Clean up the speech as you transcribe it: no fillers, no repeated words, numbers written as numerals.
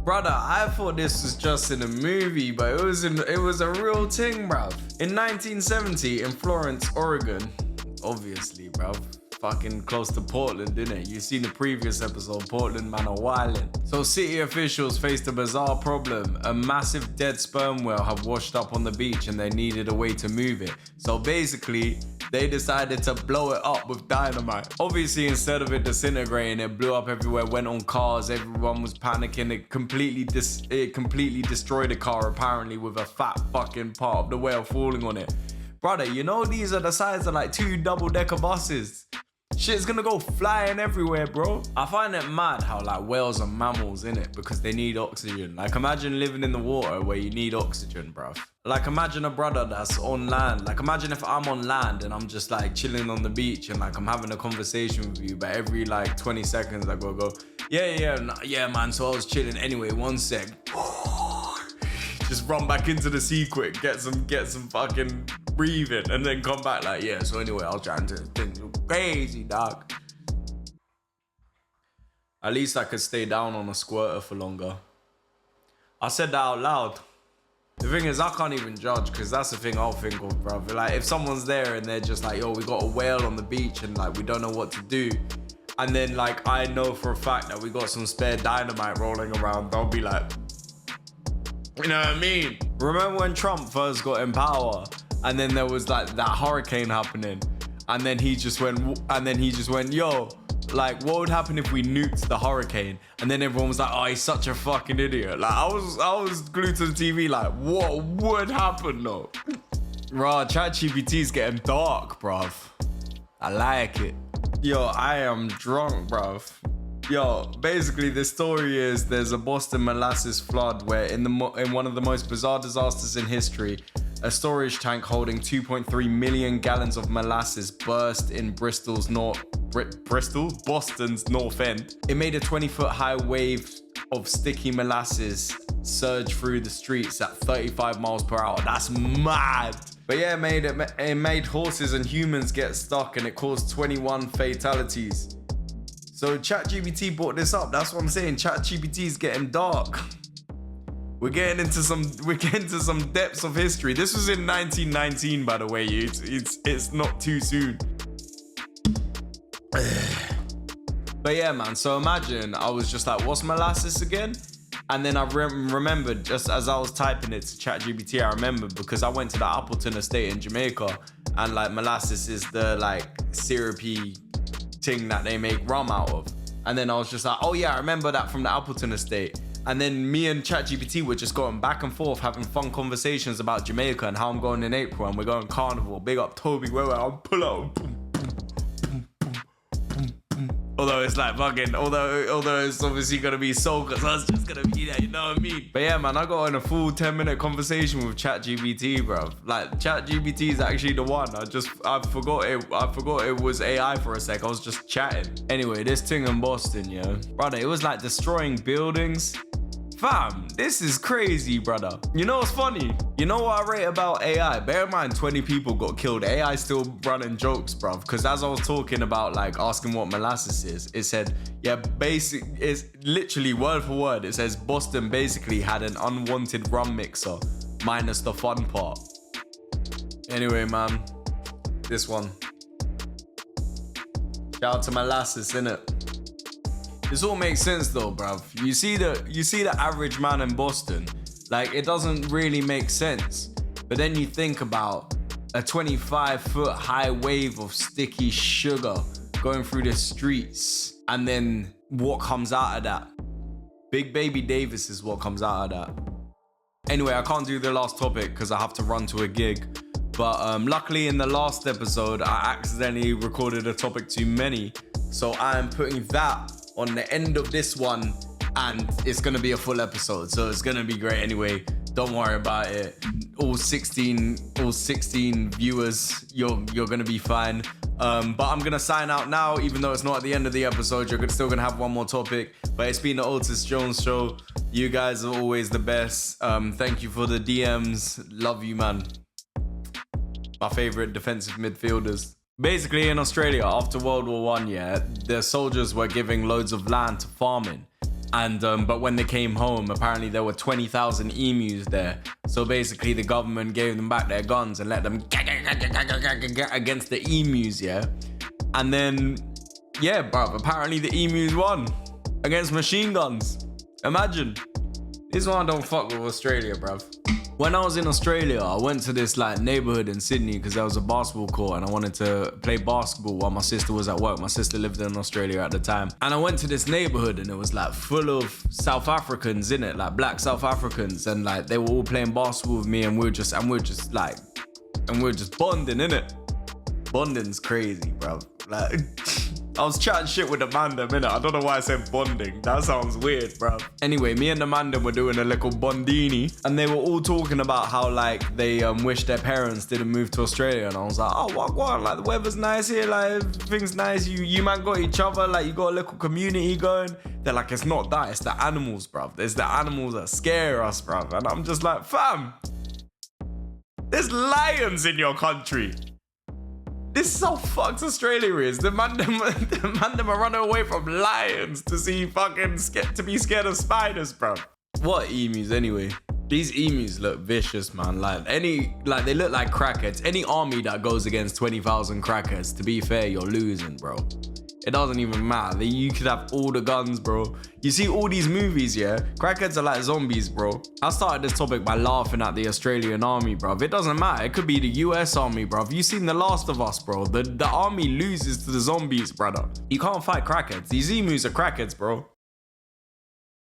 Brother, I thought this was just in a movie, but it was a real thing, bruv. In 1970 in Florence, Oregon, obviously, bruv. Fucking close to Portland, innit? You've seen the previous episode, Portland, man, are wildin'. So city officials faced a bizarre problem. A massive dead sperm whale had washed up on the beach and they needed a way to move it. So basically, they decided to blow it up with dynamite. Obviously, instead of it disintegrating, it blew up everywhere, went on cars, everyone was panicking. It completely destroyed a car, apparently, with a fat fucking part of the whale falling on it. Brother, you know these are the size of like 2 double-decker buses. Shit's gonna go flying everywhere, bro. I find it mad how like whales are mammals, innit? Because they need oxygen. Like imagine living in the water where you need oxygen, bruv. Like imagine a brother that's on land. Like imagine if I'm on land and I'm just like chilling on the beach and like I'm having a conversation with you, but every like 20 seconds I go, yeah, man, so I was chilling. Anyway, 1 sec. Just run back into the sea quick, get some fucking breathing, and then come back like, yeah, so anyway, I was trying to think crazy, dog. At least I could stay down on a squirter for longer. I said that out loud. The thing is, I can't even judge, because that's the thing I'll think of, bruv. Like, if someone's there and they're just like, yo, we got a whale on the beach and like, we don't know what to do. And then like, I know for a fact that we got some spare dynamite rolling around, I'll be like, you know what I mean? Remember when Trump first got in power and then there was like that hurricane happening and then he just went, yo, like what would happen if we nuked the hurricane? And then everyone was like, oh, he's such a fucking idiot. Like I was glued to the TV like, what would happen though? Raw, ChatGPT's getting dark, bruv. I like it. Yo, I am drunk, bruv. Yo, basically the story is there's a Boston molasses flood where in one of the most bizarre disasters in history, a storage tank holding 2.3 million gallons of molasses burst in Boston's north end. It made a 20-foot high wave of sticky molasses surge through the streets at 35 miles per hour. That's mad. But yeah, it made horses and humans get stuck and it caused 21 fatalities. So ChatGPT brought this up. That's what I'm saying. ChatGPT is getting dark. We're getting into some depths of history. This was in 1919, by the way. It's not too soon. But yeah, man. So imagine I was just like, what's molasses again? And then I remembered just as I was typing it to ChatGPT, I remembered because I went to the Appleton estate in Jamaica and like molasses is the like syrupy thing that they make rum out of. And then I was just like, oh yeah, I remember that from the Appleton estate. And then me and ChatGPT were just going back and forth having fun conversations about Jamaica and how I'm going in April and we're going carnival. Big up Toby, where I'll pull out. Although it's like fucking, although it's obviously gonna be soul, cause I was just gonna be there, you know what I mean? But yeah, man, I got in a full 10-minute conversation with ChatGPT, bro. Like ChatGPT is actually the one. I forgot it was AI for a sec. I was just chatting. Anyway, this thing in Boston, yeah, brother, it was like destroying buildings. Fam, this is crazy, brother. You know what's funny? You know what I rate about AI? Bear in mind, 20 people got killed. AI still running jokes, bruv. Because as I was talking about, like, asking what molasses is, it said, yeah, it's literally word for word. It says Boston basically had an unwanted rum mixer, minus the fun part. Anyway, man, this one. Shout out to molasses, innit? This all makes sense though, bruv. You see the average man in Boston, like it doesn't really make sense. But then you think about a 25-foot high wave of sticky sugar going through the streets, and then what comes out of that? Big Baby Davis is what comes out of that. Anyway, I can't do the last topic because I have to run to a gig. But luckily in the last episode, I accidentally recorded a topic too many. So I am putting that on the end of this one, and it's gonna be a full episode, so it's gonna be great anyway. Don't worry about it. All 16 viewers, you're gonna be fine. But I'm gonna sign out now, even though it's not at the end of the episode. You're still gonna have one more topic. But it's been the Otis Jones Show. You guys are always the best. Thank you for the DMs. Love you, man. My favorite defensive midfielders. Basically, in Australia, after World War I, yeah, the soldiers were giving loads of land to farming. And but when they came home, apparently there were 20,000 emus there. So basically the government gave them back their guns and let them against the emus, yeah? And then, yeah, bruv, apparently the emus won against machine guns. Imagine. This one don't fuck with Australia, bruv. When I was in Australia, I went to this like neighborhood in Sydney because there was a basketball court and I wanted to play basketball while my sister was at work. My sister lived in Australia at the time. And I went to this neighborhood and it was like full of South Africans in it, like black South Africans. And like they were all playing basketball with me and we're just bonding, innit? Bonding's crazy, bro. Like, I was chatting shit with the man them, innit? I don't know why I said bonding. That sounds weird, bro. Anyway, me and the man them were doing a little bondini and they were all talking about how like they wish their parents didn't move to Australia. And I was like, oh, what? Like the weather's nice here, like everything's nice. You man got each other, like you got a little community going. They're like, it's not that, it's the animals, bro. It's the animals that scare us, bro. And I'm just like, fam, there's lions in your country. This is how fucked Australia is. The man them are running away from lions to see fucking to be scared of spiders, bro. What emus anyway? These emus look vicious, man. Like they look like crackheads. Any army that goes against 20,000 crackheads, to be fair, you're losing, bro. It doesn't even matter. You could have all the guns, bro. You see all these movies, yeah? Crackheads are like zombies, bro. I started this topic by laughing at the Australian army, bro. It doesn't matter. It could be the US army, bro. You seen The Last of Us, bro? The army loses to the zombies, brother. You can't fight crackheads. These emus are crackheads, bro.